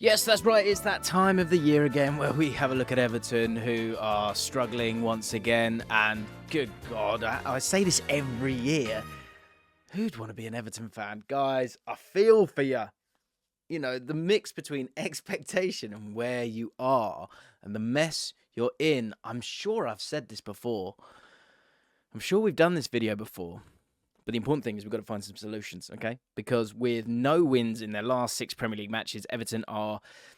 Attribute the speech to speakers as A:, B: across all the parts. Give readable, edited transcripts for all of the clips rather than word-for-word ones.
A: Yes, that's right. It's that time of the year again where we have a look at Everton, who are struggling once again. And good God, I say this every year. Who'd want to be an Everton fan? Guys, I feel for you. You know, the mix between expectation and where you are and the mess you're in. I'm sure I've said this before. I'm sure we've done this video before. But the important thing is we've got to find some solutions, okay? Because with no wins in their last 6 Premier League matches, Everton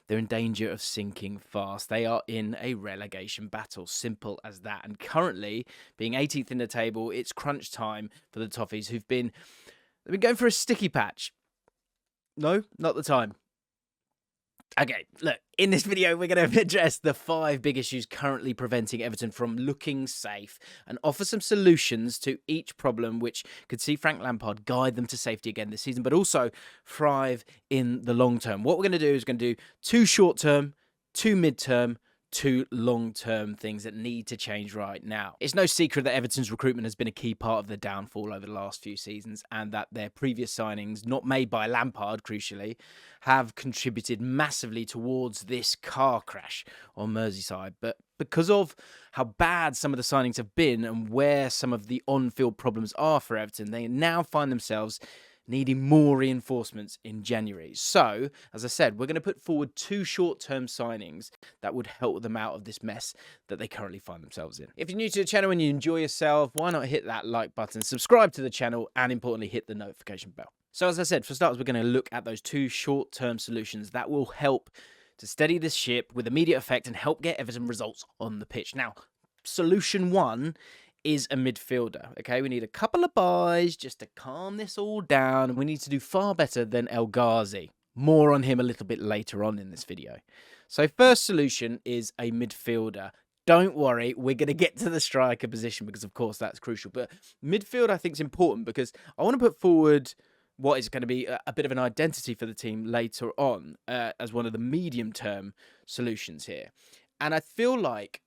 A: they're in danger of sinking fast. They are in a relegation battle, simple as that. And currently, being 18th in the table, it's crunch time for the Toffees, they've been going for a sticky patch. No, not the time. Okay, look, in this video, we're going to address the 5 big issues currently preventing Everton from looking safe and offer some solutions to each problem, which could see Frank Lampard guide them to safety again this season, but also thrive in the long term. What we're going to do is going to do 2 short-term, 2 mid-term, 2 long-term things that need to change right now. It's no secret that Everton's recruitment has been a key part of the downfall over the last few seasons, and that their previous signings, not made by Lampard, crucially, have contributed massively towards this car crash on Merseyside. But because of how bad some of the signings have been and where some of the on-field problems are for Everton, they now find themselves needing more reinforcements in January. So, as I said, we're going to put forward 2 short-term signings that would help them out of this mess that they currently find themselves in. If you're new to the channel and you enjoy yourself, why not hit that like button, subscribe to the channel, and importantly, hit the notification bell. So, as I said, for starters, we're going to look at those 2 short-term solutions that will help to steady this ship with immediate effect and help get Everton results on the pitch. Now, solution 1 is a midfielder, okay? We need a couple of buys just to calm this all down, and we need to do far better than El Ghazi. More on him a little bit later on in this video. So first solution is a midfielder. Don't worry, we're going to get to the striker position because, of course, that's crucial. But midfield, I think, is important because I want to put forward what is going to be a bit of an identity for the team later on as one of the medium-term solutions here. And I feel like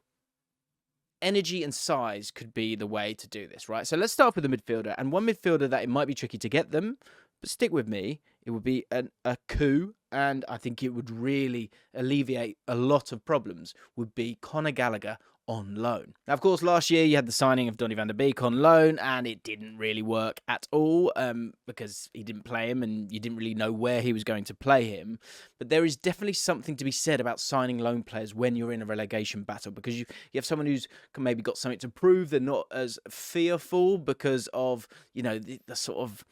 A: energy and size could be the way to do this, right? So let's start with the midfielder. And one midfielder that it might be tricky to get them, but stick with me, it would be a coup, and I think it would really alleviate a lot of problems, would be Conor Gallagher on loan. Now, of course, last year you had the signing of Donny van der Beek on loan, and it didn't really work at all because he didn't play him and you didn't really know where he was going to play him. But there is definitely something to be said about signing loan players when you're in a relegation battle, because you have someone who's maybe got something to prove. They're not as fearful because of, you know, the sort of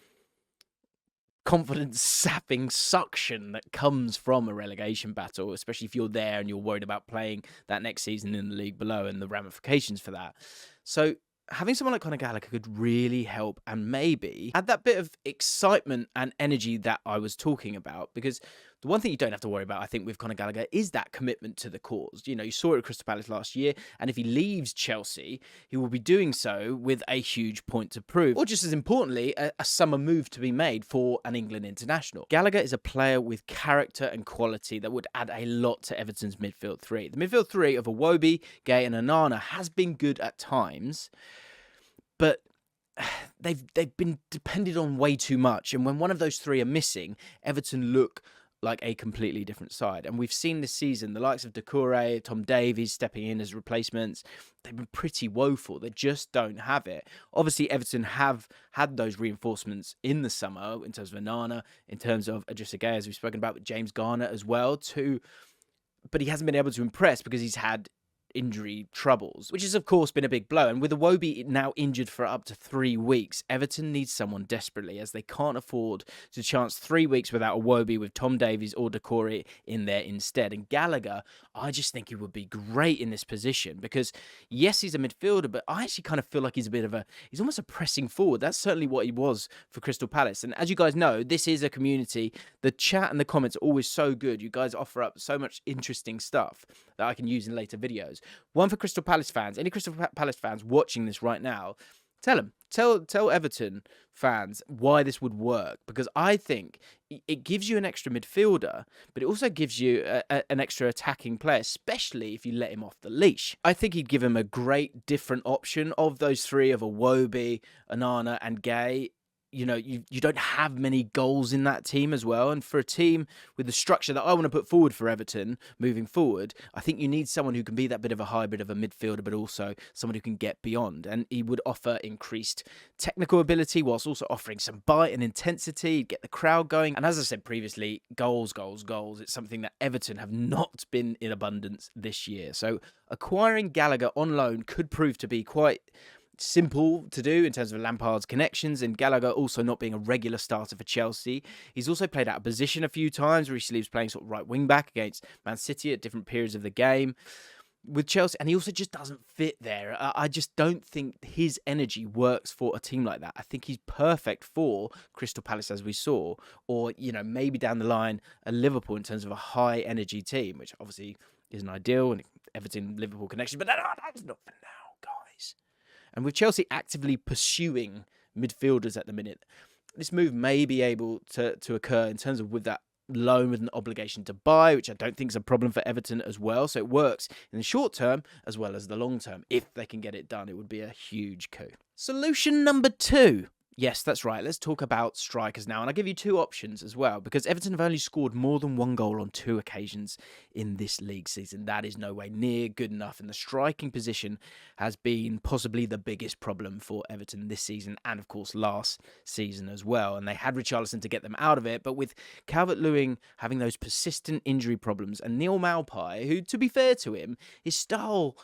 A: confidence-sapping suction that comes from a relegation battle, especially if you're there and you're worried about playing that next season in the league below and the ramifications for that. So having someone like Conor Gallagher could really help and maybe add that bit of excitement and energy that I was talking about, because the one thing you don't have to worry about, I think, with Conor Gallagher is that commitment to the cause. You know, you saw it at Crystal Palace last year, and if he leaves Chelsea, he will be doing so with a huge point to prove, or just as importantly, a summer move to be made for an England international. Gallagher is a player with character and quality that would add a lot to Everton's midfield 3. The midfield 3 of Iwobi, Gay and Onana has been good at times, but they've been depended on way too much, and when one of those 3 are missing, Everton look like a completely different side. And we've seen this season the likes of Doucouré, Tom Davies stepping in as replacements. They've been pretty woeful. They just don't have it. Obviously, Everton have had those reinforcements in the summer in terms of Onana, in terms of Idrissa Gueye, as we've spoken about, with James Garner as well too. But he hasn't been able to impress because he's had injury troubles, which has of course been a big blow. And with Iwobi now injured for up to 3 weeks, Everton needs someone desperately, as they can't afford to chance 3 weeks without Iwobi, with Tom Davies or Doucouré in there instead. And Gallagher, I just think he would be great in this position because yes, he's a midfielder, but I actually kind of feel like he's almost a pressing forward. That's certainly what he was for Crystal Palace. And as you guys know, this is a community. The chat and the comments are always so good. You guys offer up so much interesting stuff that I can use in later videos. One for Crystal Palace fans. Any Crystal Palace fans watching this right now, tell Everton fans why this would work, because I think it gives you an extra midfielder, but it also gives you an extra attacking player, especially if you let him off the leash. I think he'd give him a great different option of those 3 of Iwobi, Onana and Gay. you don't have many goals in that team as well. And for a team with the structure that I want to put forward for Everton moving forward, I think you need someone who can be that bit of a hybrid of a midfielder, but also someone who can get beyond. And he would offer increased technical ability whilst also offering some bite and intensity, get the crowd going. And as I said previously, goals, goals, goals. It's something that Everton have not been in abundance this year. So acquiring Gallagher on loan could prove to be quite simple to do in terms of Lampard's connections, and Gallagher also not being a regular starter for Chelsea. He's also played out of position a few times. Recently he was playing sort of right wing back against Man City at different periods of the game with Chelsea, and he also just doesn't fit there. I just don't think his energy works for a team like that. I think he's perfect for Crystal Palace, as we saw, or maybe down the line a Liverpool in terms of a high energy team, which obviously isn't ideal, and Everton Liverpool connection, but that's not for now, guys. And with Chelsea actively pursuing midfielders at the minute, this move may be able to occur in terms of with that loan with an obligation to buy, which I don't think is a problem for Everton as well. So it works in the short term as well as the long term. If they can get it done, it would be a huge coup. Solution number 2. Yes, that's right. Let's talk about strikers now. And I'll give you 2 options as well, because Everton have only scored more than 1 goal on 2 occasions in this league season. That is no way near good enough. And the striking position has been possibly the biggest problem for Everton this season and, of course, last season as well. And they had Richarlison to get them out of it. But with Calvert-Lewin having those persistent injury problems and Neil Maupay, who, to be fair to him, his style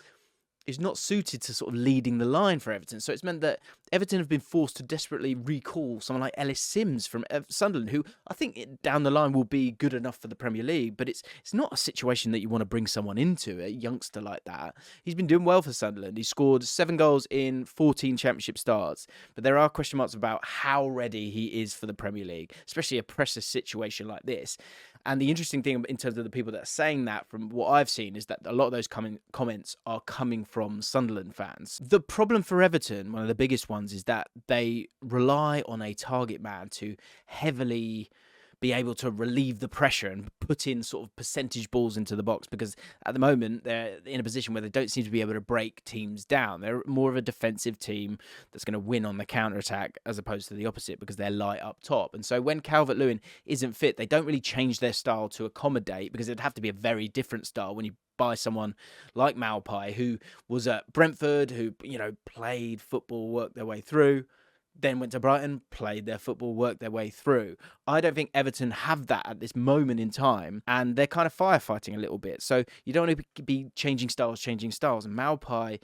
A: is not suited to sort of leading the line for Everton. So it's meant that Everton have been forced to desperately recall someone like Ellis Sims from Sunderland, who I think down the line will be good enough for the Premier League, but it's not a situation that you want to bring someone into, a youngster like that. He's been doing well for Sunderland. He scored 7 goals in 14 Championship starts, but there are question marks about how ready he is for the Premier League, especially a pressure situation like this. And the interesting thing in terms of the people that are saying that, from what I've seen, is that a lot of those comments are coming from Sunderland fans. The problem for Everton, one of the biggest ones, is that they rely on a target man to heavily be able to relieve the pressure and put in sort of percentage balls into the box, because at the moment they're in a position where they don't seem to be able to break teams down. They're more of a defensive team that's going to win on the counter-attack as opposed to the opposite, because they're light up top. And so when Calvert-Lewin isn't fit, they don't really change their style to accommodate, because it'd have to be a very different style when you buy someone like Maupay, who was at Brentford, who played football, worked their way through, then went to Brighton, played their football, worked their way through. I don't think Everton have that at this moment in time, and they're kind of firefighting a little bit. So you don't want to be changing styles. And Maupay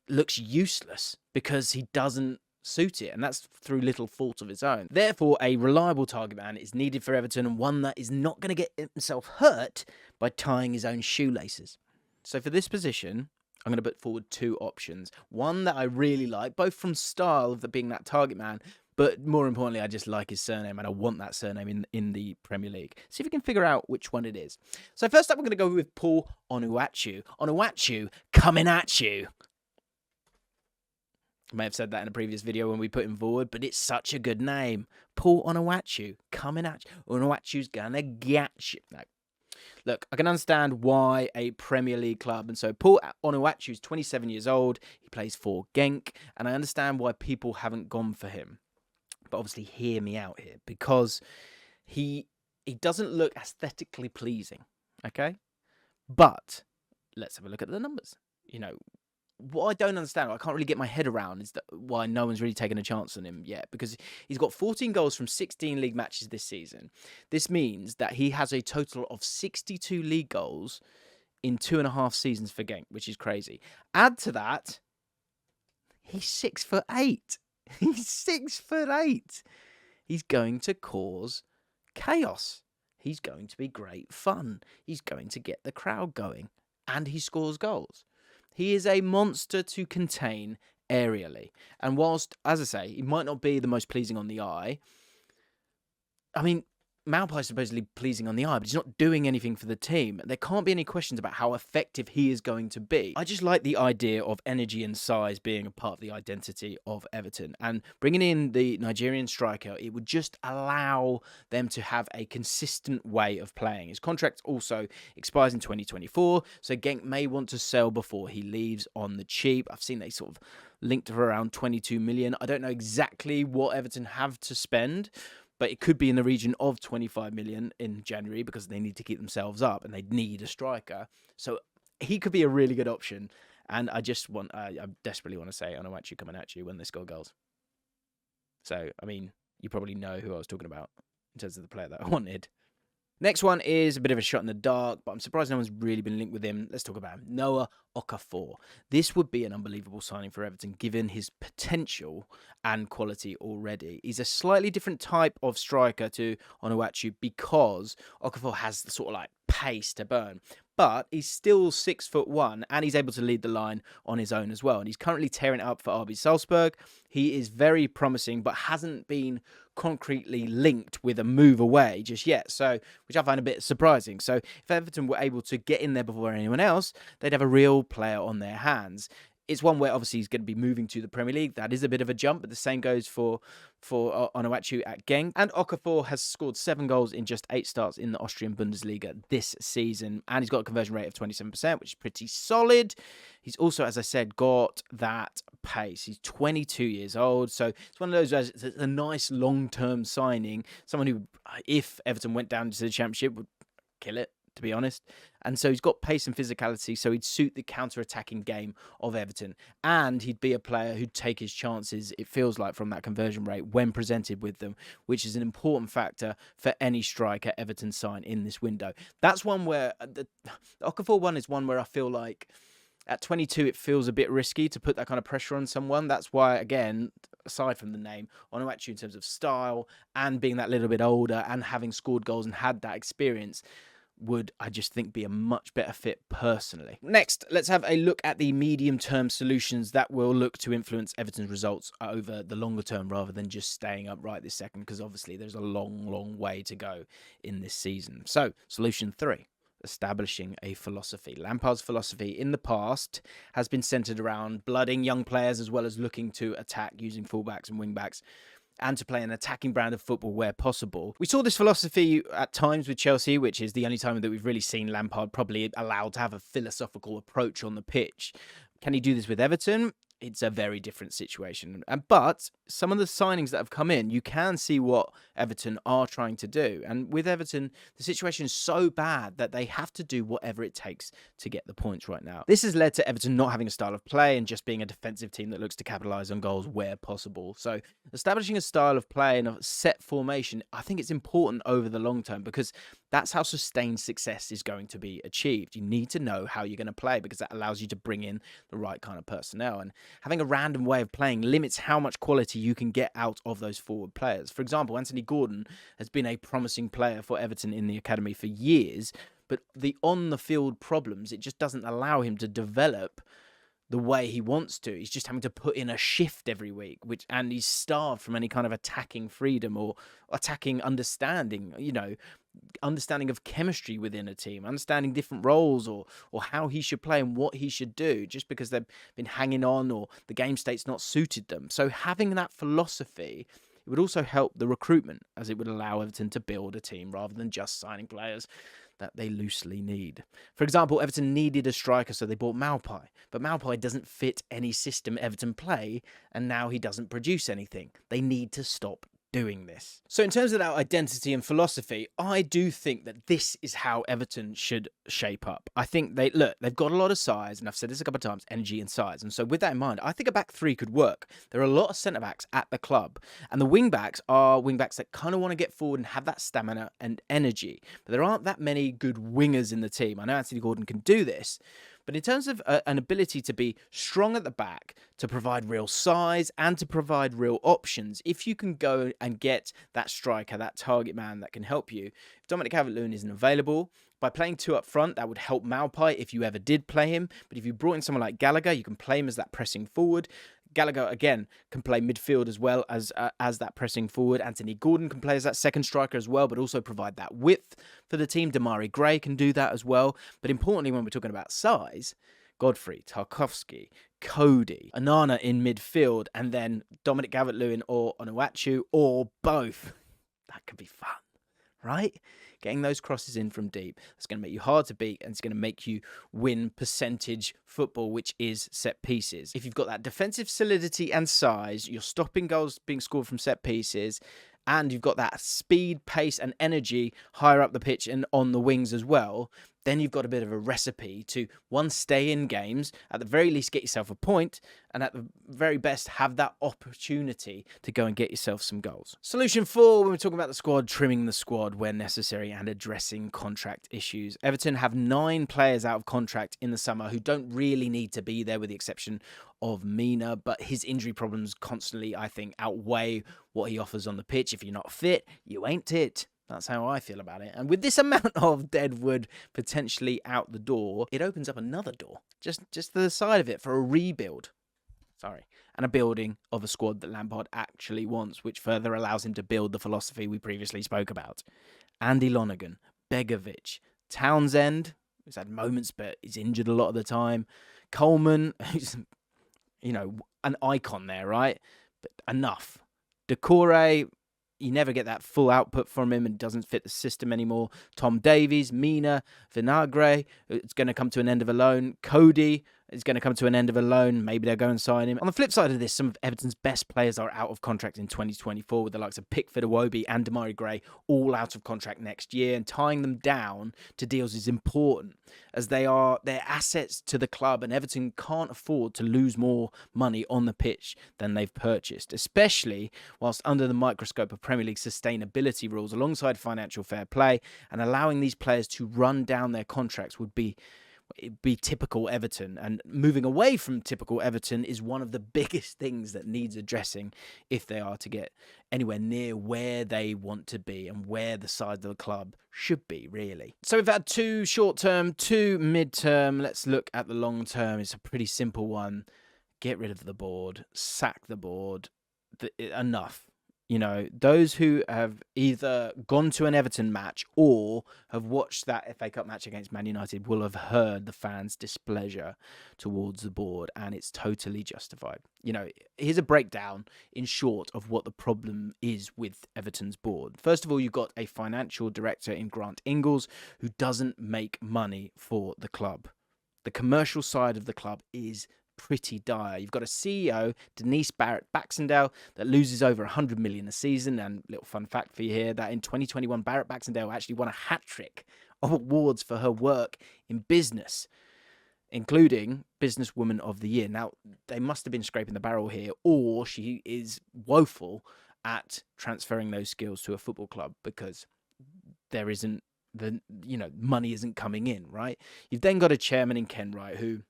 A: looks useless because he doesn't suit it, and that's through little fault of his own. Therefore, a reliable target man is needed for Everton, and one that is not going to get himself hurt by tying his own shoelaces. So for this position, I'm going to put forward 2 options. One that I really like, both from style of being that target man, but more importantly, I just like his surname, and I want that surname in the Premier League. See if we can figure out which one it is. So first up, we're going to go with Paul Onuachu. Onuachu, coming at you. I may have said that in a previous video when we put him forward, but it's such a good name. Paul Onuachu, coming at you. Onuachu's going to get you. No. Look, I can understand why a Premier League club, and so Paul Onuachu is 27 years old, he plays for Genk, and I understand why people haven't gone for him. But obviously hear me out here, because he doesn't look aesthetically pleasing, okay? But let's have a look at the numbers. What I don't understand, I can't really get my head around, is that why no one's really taken a chance on him yet, because he's got 14 goals from 16 league matches this season. This means that he has a total of 62 league goals in 2.5 seasons for Genk, which is crazy. Add to that, he's 6'8". He's 6'8". He's going to cause chaos. He's going to be great fun. He's going to get the crowd going, and he scores goals. He is a monster to contain aerially. And whilst, as I say, he might not be the most pleasing on the eye, I mean, Maupai's supposedly pleasing on the eye, but he's not doing anything for the team. There can't be any questions about how effective he is going to be. I just like the idea of energy and size being a part of the identity of Everton. And bringing in the Nigerian striker, it would just allow them to have a consistent way of playing. His contract also expires in 2024, so Genk may want to sell before he leaves on the cheap. I've seen they sort of linked for around 22 million. I don't know exactly what Everton have to spend, but it could be in the region of 25 million in January because they need to keep themselves up and they need a striker. So he could be a really good option. And I desperately want to say Onuachu coming at you when they score goals. So, I mean, you probably know who I was talking about in terms of the player that I wanted. Next one is a bit of a shot in the dark, but I'm surprised no one's really been linked with him. Let's talk about him. Noah Okafor. This would be an unbelievable signing for Everton, given his potential and quality already. He's a slightly different type of striker to Onuachu because Okafor has the sort of like pace to burn. But he's still 6'1" and he's able to lead the line on his own as well. And he's currently tearing it up for RB Salzburg. He is very promising, but hasn't been concretely linked with a move away just yet. So, which I find a bit surprising. So, if Everton were able to get in there before anyone else, they'd have a real player on their hands. It's one where obviously he's going to be moving to the Premier League. That is a bit of a jump, but the same goes for Onuachu at Genk. And Okafor has scored 7 goals in just 8 starts in the Austrian Bundesliga this season. And he's got a conversion rate of 27%, which is pretty solid. He's also, as I said, got that pace. He's 22 years old. So it's one of those, it's a nice long-term signing. Someone who, if Everton went down to the Championship, would kill it, to be honest. And so he's got pace and physicality, so he'd suit the counter-attacking game of Everton. And he'd be a player who'd take his chances, it feels like, from that conversion rate when presented with them, which is an important factor for any striker Everton sign in this window. That's one where, the Okafor one is one where I feel like at 22, it feels a bit risky to put that kind of pressure on someone. That's why, again, aside from the name, Onuachu in terms of style and being that little bit older and having scored goals and had that experience, would, I just think, be a much better fit personally. Next, let's have a look at the medium-term solutions that will look to influence Everton's results over the longer term rather than just staying up right this second, because obviously there's a long, long way to go in this season. So, solution 3. Establishing a philosophy. Lampard's philosophy in the past has been centred around blooding young players as well as looking to attack using fullbacks and wingbacks, and to play an attacking brand of football where possible. We saw this philosophy at times with Chelsea, which is the only time that we've really seen Lampard probably allowed to have a philosophical approach on the pitch. Can he do this with Everton? It's a very different situation. But some of the signings that have come in, you can see what Everton are trying to do. And with Everton, the situation is so bad that they have to do whatever it takes to get the points right now. This has led to Everton not having a style of play and just being a defensive team that looks to capitalise on goals where possible. So establishing a style of play and a set formation, I think it's important over the long term, because that's how sustained success is going to be achieved. You need to know how you're going to play, because that allows you to bring in the right kind of personnel. And having a random way of playing limits how much quality you can get out of those forward players. For example, Anthony Gordon has been a promising player for Everton in the academy for years, but the on-the-field problems, it just doesn't allow him to develop the way he wants to. He's just having to put in a shift every week, and he's starved from any kind of attacking freedom or attacking understanding, understanding of chemistry within a team, understanding different roles or how he should play and what he should do, just because they've been hanging on or the game state's not suited them. So having that philosophy, it would also help the recruitment, as it would allow Everton to build a team rather than just signing players that they loosely need. For example, Everton needed a striker, so they bought Maupay. But Maupay doesn't fit any system Everton play, and now he doesn't produce anything. They need to stop doing this. So in terms of that identity and philosophy, I do think that this is how Everton should shape up. I think they've got a lot of size, and I've said this a couple of times, energy and size. And so with that in mind, I think a back three could work. There are a lot of centre-backs at the club, and the wing-backs are wing-backs that kind of want to get forward and have that stamina and energy. But there aren't that many good wingers in the team. I know Anthony Gordon can do this, but in terms of an ability to be strong at the back, to provide real size and to provide real options, if you can go and get that striker, that target man that can help you. If Dominic Calvert-Lewin isn't available, by playing 2 up front, that would help Maupay if you ever did play him. But if you brought in someone like Gallagher, you can play him as that pressing forward. Gallagher, again, can play midfield as well as that pressing forward. Anthony Gordon can play as that second striker as well, but also provide that width for the team. Demarai Gray can do that as well. But importantly, when we're talking about size, Godfrey, Tarkowski, Cody, Onana in midfield, and then Dominic Calvert-Lewin or Onuachu, or both. That could be fun, right? Getting those crosses in from deep, that's going to make you hard to beat, and it's going to make you win percentage football, which is set pieces. If you've got that defensive solidity and size, you're stopping goals being scored from set pieces, and you've got that speed, pace, and energy higher up the pitch and on the wings as well, then you've got a bit of a recipe to, one, stay in games, at the very least get yourself a point, and at the very best have that opportunity to go and get yourself some goals. Solution 4, when we're talking about the squad, trimming the squad where necessary and addressing contract issues. Everton have 9 players out of contract in the summer who don't really need to be there, with the exception of Mina, but his injury problems constantly, I think, outweigh what he offers on the pitch. If you're not fit, you ain't it. That's how I feel about it. And with this amount of dead wood potentially out the door, it opens up another door, just to the side of it, for a rebuild. And a building of a squad that Lampard actually wants, which further allows him to build the philosophy we previously spoke about. Andy Lonergan, Begovic, Townsend, who's had moments but is injured a lot of the time, Coleman, who's, an icon there, right? But enough. Decore, you never get that full output from him and doesn't fit the system anymore. Tom Davies, Mina, Vinagre, it's going to come to an end of a loan. Cody is going to come to an end of a loan. Maybe they'll go and sign him. On the flip side of this, some of Everton's best players are out of contract in 2024, with the likes of Pickford, Iwobi and Demarai Gray all out of contract next year, and tying them down to deals is important, as they are their assets to the club, and Everton can't afford to lose more money on the pitch than they've purchased, especially whilst under the microscope of Premier League sustainability rules alongside financial fair play, and allowing these players to run down their contracts would be typical Everton, and moving away from typical Everton is one of the biggest things that needs addressing if they are to get anywhere near where they want to be and where the side of the club should be, really. So we've had 2 short-term, 2 mid-term. Let's look at the long-term. It's a pretty simple one. Get rid of the board, sack the board. Enough. Those who have either gone to an Everton match or have watched that FA Cup match against Man United will have heard the fans' displeasure towards the board, and it's totally justified. Here's a breakdown in short of what the problem is with Everton's board. First of all, you've got a financial director in Grant Ingles who doesn't make money for the club. The commercial side of the club is pretty dire. You've got a CEO, Denise Barrett-Baxendale, that loses over 100 million a season. And little fun fact for you here, that in 2021, Barrett-Baxendale actually won a hat-trick of awards for her work in business, including Businesswoman of the Year. Now, they must have been scraping the barrel here, or she is woeful at transferring those skills to a football club, because there isn't money isn't coming in, right? You've then got a chairman in Ken Wright who,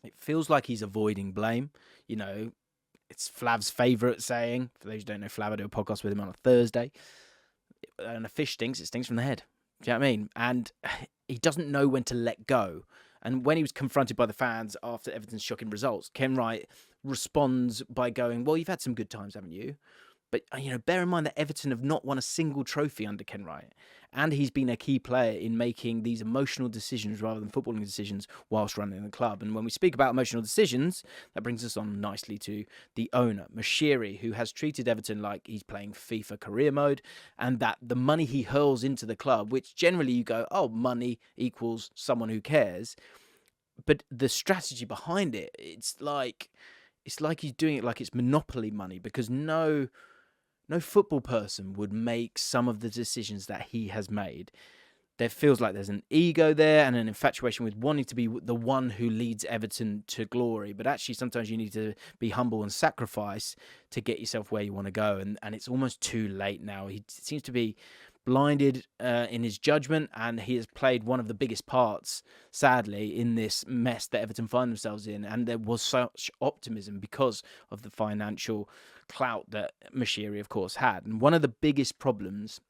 A: it feels like he's avoiding blame. It's Flav's favourite saying. For those who don't know Flav, I do a podcast with him on a Thursday. And a fish stinks, it stinks from the head. Do you know what I mean? And he doesn't know when to let go. And when he was confronted by the fans after Everton's shocking results, Ken Wright responds by going, well, you've had some good times, haven't you? But, bear in mind that Everton have not won a single trophy under Ken Wright. And he's been a key player in making these emotional decisions rather than footballing decisions whilst running the club. And when we speak about emotional decisions, that brings us on nicely to the owner, Moshiri, who has treated Everton like he's playing FIFA career mode, and that the money he hurls into the club, which generally you go, oh, money equals someone who cares. But the strategy behind it, it's like he's doing it like it's monopoly money, because no football person would make some of the decisions that he has made. There feels like there's an ego there and an infatuation with wanting to be the one who leads Everton to glory. But actually, sometimes you need to be humble and sacrifice to get yourself where you want to go. And it's almost too late now. He seems to be blinded in his judgment, and he has played one of the biggest parts, sadly, in this mess that Everton find themselves in. And there was such optimism because of the financial clout that Moshiri, of course, had. And one of the biggest problems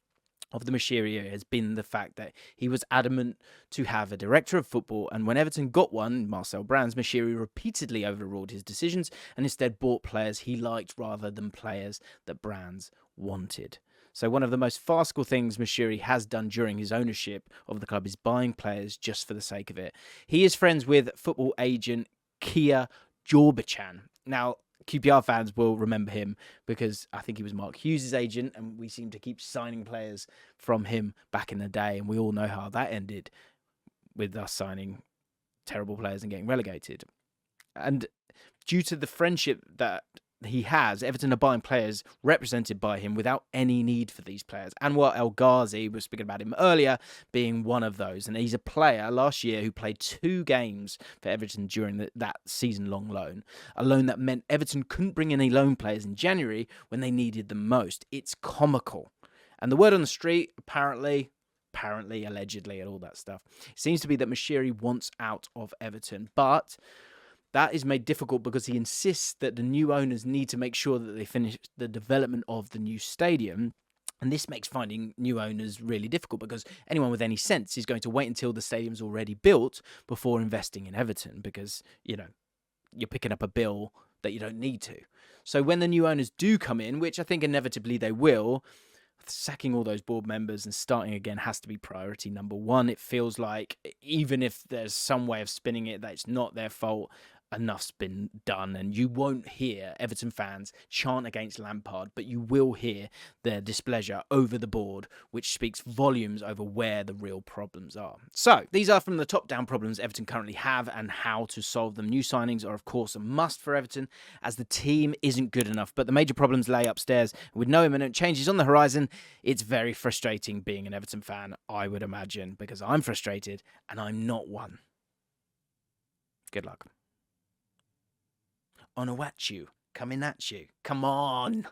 A: of the Moshiri era has been the fact that he was adamant to have a director of football, and when Everton got one, Marcel Brands, Moshiri repeatedly overruled his decisions and instead bought players he liked rather than players that Brands wanted. So one of the most farcical things Moshiri has done during his ownership of the club is buying players just for the sake of it. He is friends with football agent Kia Jorbichan. Now, QPR fans will remember him because I think he was Mark Hughes' agent, and we seem to keep signing players from him back in the day, and we all know how that ended with us signing terrible players and getting relegated. And due to the friendship that he has, Everton are buying players represented by him without any need for these players. Anwar El Ghazi, we were speaking about him earlier, being one of those. And he's a player last year who played 2 games for Everton during that season-long loan. A loan that meant Everton couldn't bring any loan players in January when they needed them most. It's comical. And the word on the street, apparently, allegedly, and all that stuff, seems to be that Moshiri wants out of Everton. But that is made difficult because he insists that the new owners need to make sure that they finish the development of the new stadium. And this makes finding new owners really difficult because anyone with any sense is going to wait until the stadium's already built before investing in Everton because, you're picking up a bill that you don't need to. So when the new owners do come in, which I think inevitably they will, sacking all those board members and starting again has to be priority number 1. It feels like even if there's some way of spinning it that it's not their fault, enough's been done, and you won't hear Everton fans chant against Lampard, but you will hear their displeasure over the board, which speaks volumes over where the real problems are. So these are from the top down problems Everton currently have and how to solve them. New signings are of course a must for Everton as the team isn't good enough, but the major problems lay upstairs. With no imminent changes on the horizon, it's very frustrating being an Everton fan, I would imagine, because I'm frustrated and I'm not one. Good luck. Onuachu, coming at you. Come on.